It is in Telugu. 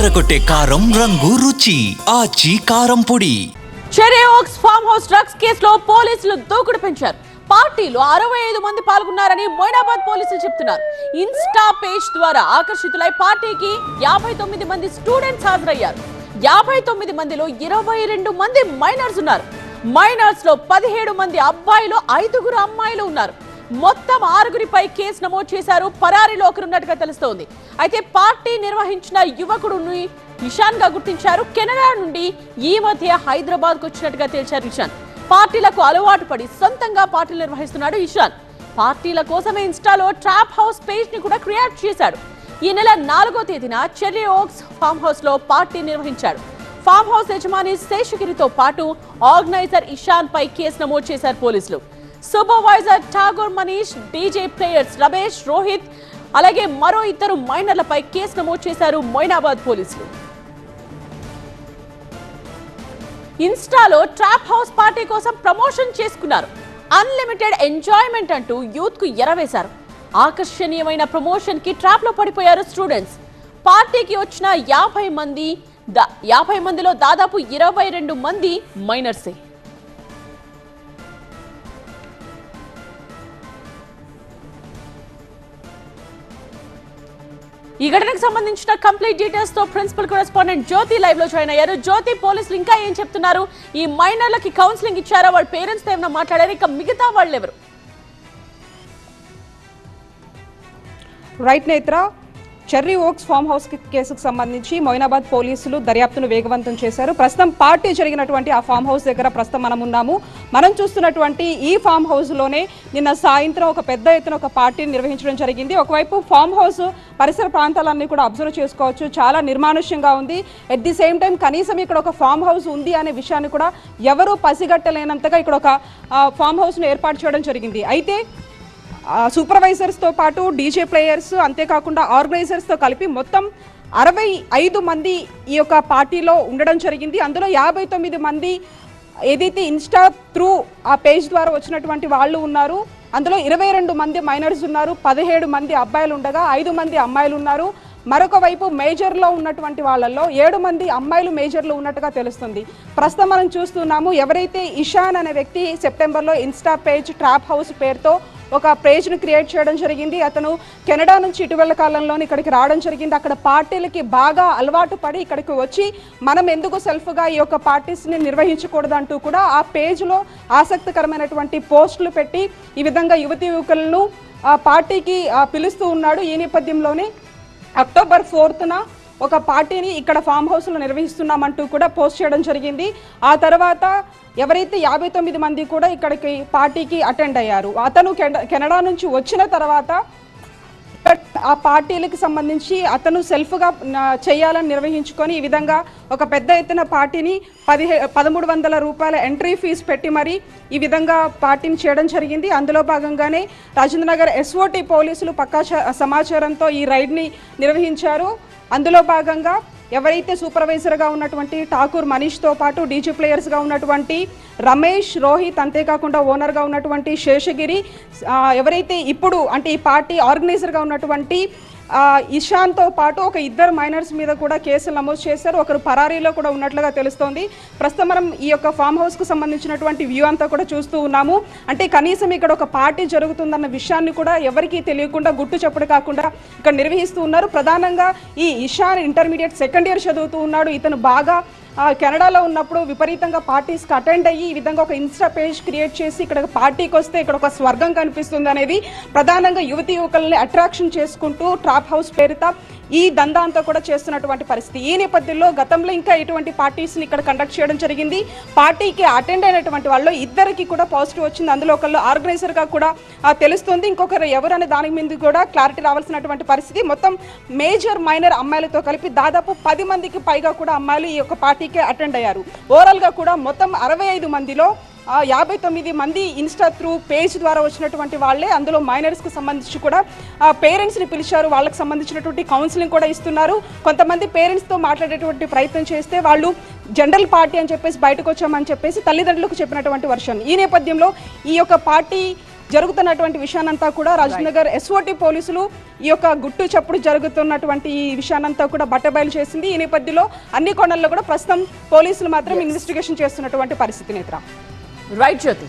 అదరగొట్టే కారం రంగు రుచి ఆచి కారం పొడి. చెర్రీ ఓక్స్ ఫామ్ హౌస్ డ్రగ్స్ కేసులో పోలీసులు దూకుడు పెంచారు. పార్టీలో 65 మంది పాల్గొన్నారని మొయినాబాద్ పోలీసులు చెప్తున్నారు. ఇన్స్టా పేజ్ ద్వారా ఆకర్షితులై పార్టీకి 59 మంది స్టూడెంట్స్ హాజరయ్యారు. 59 మందిలో 22 మంది మైనర్స్ ఉన్నారు. మైనర్స్ లో 17 మంది అబ్బాయిలు, 5 అమ్మాయిలు ఉన్నారు. మొత్తం 6గురిపై కేసు నమోదు చేశారు. పరారీలో ఒకరున్నట్టుగా తెలుస్తోంది. అయితే పార్టీ నిర్వహించిన యువకుడుని ఇషాన్ గా గుర్తించారు. కెనడా నుండి ఈ మధ్య హైదరాబాద్ కు వచ్చినట్టుగా తేల్చారు ఇషాన్. పార్టీలకు అలవాటు పడి సొంతంగా పార్టీలు నిర్వహిస్తున్నాడు ఇషాన్. పార్టీల కోసమే ఇన్స్టాలో ట్రాప్ హౌస్ పేజ్ ని కూడా క్రియేట్ చేశాడు. ఈ నెల 4వ తేదీన చెర్రీ ఓక్స్ ఫామ్ హౌస్ లో పార్టీ నిర్వహించాడు. ఫామ్ హౌస్ యజమాని శేషగిరితో పాటు ఆర్గనైజర్ ఇషాన్ పై కేసు నమోదు చేశారు పోలీసులు. Supervisor Tagore Manish, DJ players Ramesh, Rohit, అలాగే మరో 2 మైనర్లపై కేసు నమోదు చేశారు మొయినాబాద్ పోలీసులు. ఇన్స్టాలో ట్రాప్ హౌస్ పార్టీ కోసం ప్రమోషన్ చేసుకున్నారు. అన్లిమిటెడ్ ఎంజాయ్మెంట్ అంటూ యూత్ కు ఎరవేశారు. ఆకర్షణీయమైన ప్రమోషన్ కి ట్రాప్ లో పడిపోయారు స్టూడెంట్స్. పార్టీకి వచ్చిన 50 మందిలో దాదాపు 22 మంది మైనర్సే. ఈ ఘటనకు సంబంధించిన కంప్లీట్ డీటెయిల్స్ తో ప్రిన్సిపల్ కరెస్పాండెంట్ జ్యోతి లైవ్ లో జాయిన్ అయ్యారు. జ్యోతి, పోలీసులు ఇంకా ఏం చెప్తున్నారు? ఈ మైనర్లకి కౌన్సిలింగ్ ఇచ్చారా? వాళ్ళ పేరెంట్స్ తో ఏమైనా మాట్లాడారు? ఇక మిగతా వాళ్ళు ఎవరు? రైట్ నేత్ర, చెర్రీ ఓక్స్ ఫామ్ హౌస్ కేసుకు సంబంధించి మొయినాబాద్ పోలీసులు దర్యాప్తును వేగవంతం చేశారు. ప్రస్తుతం పార్టీ జరిగినటువంటి ఆ ఫామ్ హౌస్ దగ్గర ప్రస్తుతం మనం ఉన్నాము. మనం చూస్తున్నటువంటి ఈ ఫామ్ హౌస్లోనే నిన్న సాయంత్రం ఒక పెద్ద ఎత్తున ఒక పార్టీని నిర్వహించడం జరిగింది. ఒకవైపు ఫామ్ హౌస్ పరిసర ప్రాంతాలన్నీ కూడా అబ్జర్వ్ చేసుకోవచ్చు. చాలా నిర్మానుష్యంగా ఉంది. ఎట్ ది సేమ్ టైం కనీసం ఇక్కడ ఒక ఫామ్ హౌస్ ఉంది అనే విషయాన్ని కూడా ఎవరూ పసిగట్టలేనంతగా ఇక్కడ ఒక ఫామ్ హౌస్ను ఏర్పాటు చేయడం జరిగింది. అయితే సూపర్వైజర్స్తో పాటు డీజే ప్లేయర్స్, అంతేకాకుండా ఆర్గనైజర్స్తో కలిపి మొత్తం 65 మంది ఈ యొక్క పార్టీలో ఉండడం జరిగింది. అందులో 59 మంది ఏదైతే ఇన్స్టా త్రూ ఆ పేజ్ ద్వారా వచ్చినటువంటి వాళ్ళు ఉన్నారు. అందులో 22 మంది మైనర్స్ ఉన్నారు. 17 మంది అబ్బాయిలు ఉండగా 5 మంది అమ్మాయిలు ఉన్నారు. మరొక వైపు మేజర్లో ఉన్నటువంటి వాళ్ళల్లో 7 మంది అమ్మాయిలు మేజర్లో ఉన్నట్టుగా తెలుస్తుంది. ప్రస్తుతం మనం చూస్తున్నాము, ఎవరైతే ఇషాన్ అనే వ్యక్తి సెప్టెంబర్లో ఇన్స్టా పేజ్ ట్రాప్ హౌస్ పేరుతో ఒక పేజ్ను క్రియేట్ చేయడం జరిగింది. అతను కెనడా నుంచి ఇటీవల కాలంలో ఇక్కడికి రావడం జరిగింది. అక్కడ పార్టీలకి బాగా అలవాటు పడి ఇక్కడికి వచ్చి మనం ఎందుకు సెల్ఫ్గా ఈ యొక్క పార్టీస్ని నిర్వహించకూడదు అంటూ కూడా ఆ పేజ్లో ఆసక్తికరమైనటువంటి పోస్టులు పెట్టి ఈ విధంగా యువతీ యువకులను ఆ పార్టీకి పిలుస్తూ ఉన్నాడు. ఈ నేపథ్యంలోనే అక్టోబర్ 4న ఒక పార్టీని ఇక్కడ ఫామ్ హౌస్లో నిర్వహిస్తున్నామంటూ కూడా పోస్ట్ చేయడం జరిగింది. ఆ తర్వాత ఎవరైతే 59 మంది కూడా ఇక్కడికి పార్టీకి అటెండ్ అయ్యారు. అతను కెనడా నుంచి వచ్చిన తర్వాత ఆ పార్టీలకు సంబంధించి అతను సెల్ఫ్గా చేయాలని నిర్వహించుకొని ఈ విధంగా ఒక పెద్ద ఎత్తున పార్టీని 1,300 రూపాయల ఎంట్రీ ఫీజు పెట్టి మరి ఈ విధంగా పార్టీని చేయడం జరిగింది. అందులో భాగంగానే రాజేంద్రనగర్ ఎస్ఓటీ పోలీసులు పక్కా సమాచారంతో ఈ రైడ్ని నిర్వహించారు. అందులో భాగంగా ఎవరైతే సూపర్వైజర్గా ఉన్నటువంటి ఠాకూర్ మనీష్తో పాటు డీజే ప్లేయర్స్గా ఉన్నటువంటి రమేష్, రోహిత్, అంతేకాకుండా ఓనర్గా ఉన్నటువంటి శేషగిరి, ఎవరైతే ఇప్పుడు అంటే ఈ పార్టీ ఆర్గనైజర్గా ఉన్నటువంటి ఇషాన్తో పాటు ఒక 2 మైనర్స్ మీద కూడా కేసులు నమోదు చేశారు. ఒకరు పరారీలో కూడా ఉన్నట్లుగా తెలుస్తోంది. ప్రస్తుతం మనం ఈ యొక్క ఫామ్ హౌస్కు సంబంధించినటువంటి వ్యూ అంతా కూడా చూస్తూ ఉన్నాము. అంటే కనీసం ఇక్కడ ఒక పార్టీ జరుగుతుందన్న విషయాన్ని కూడా ఎవరికీ తెలియకుండా గుట్టు చప్పుడు కాకుండా ఇక్కడ నిర్వహిస్తూ ఉన్నారు. ప్రధానంగా ఈ ఇషాన్ ఇంటర్మీడియట్ సెకండ్ ఇయర్ చదువుతూ ఉన్నాడు. ఇతను బాగా కెనడాలో ఉన్నప్పుడు విపరీతంగా పార్టీస్కి అటెండ్ అయ్యి ఈ విధంగా ఒక ఇన్స్టా పేజ్ క్రియేట్ చేసి ఇక్కడ పార్టీకి వస్తే ఇక్కడ ఒక స్వర్గం కనిపిస్తుంది అనేది ప్రధానంగా యువతీ యువకుల్ని అట్రాక్షన్ చేసుకుంటూ ట్రాప్ హౌస్ పేరుతో ఈ దందా అంతా కూడా చేస్తున్నటువంటి పరిస్థితి. ఈ నేపథ్యంలో గతంలో ఇంకా ఇటువంటి పార్టీస్ని ఇక్కడ కండక్ట్ చేయడం జరిగింది. పార్టీకి అటెండ్ అయినటువంటి వాళ్ళు 2కి కూడా పాజిటివ్ వచ్చింది. అందులో ఒకళ్ళు ఆర్గనైజర్గా కూడా తెలుస్తుంది. ఇంకొకరు ఎవరనే దాని మీద కూడా క్లారిటీ రావాల్సినటువంటి పరిస్థితి. మొత్తం మేజర్ మైనర్ అమ్మాయిలతో కలిపి దాదాపు 10 మందికి పైగా కూడా అమ్మాయిలు ఈ యొక్క పార్టీకి అటెండ్ అయ్యారు. ఓవరాల్గా కూడా మొత్తం 65 మందిలో 59 మంది ఇన్స్టా త్రూ పేజ్ ద్వారా వచ్చినటువంటి వాళ్ళే. అందులో మైనర్స్కి సంబంధించి కూడా పేరెంట్స్ని పిలిచారు. వాళ్ళకి సంబంధించినటువంటి కౌన్సిలింగ్ కూడా ఇస్తున్నారు. కొంతమంది పేరెంట్స్తో మాట్లాడేటువంటి ప్రయత్నం చేస్తే వాళ్ళు జనరల్ పార్టీ అని చెప్పేసి బయటకు వచ్చామని చెప్పేసి తల్లిదండ్రులకు చెప్పినటువంటి వర్షన్. ఈ నేపథ్యంలో ఈ యొక్క పార్టీ జరుగుతున్నటువంటి విషయానంతా కూడా రాజనగర్ ఎస్ఓటి పోలీసులు ఈ యొక్క గుట్టు చప్పుడు జరుగుతున్నటువంటి ఈ విషయానంతా కూడా బట్టబయలు చేసింది. ఈ నేపథ్యంలో అన్ని కోణాల్లో కూడా ప్రస్తుతం పోలీసులు మాత్రం ఇన్వెస్టిగేషన్ చేస్తున్నటువంటి పరిస్థితి. నేత్ర రైట్ జ్యోతి.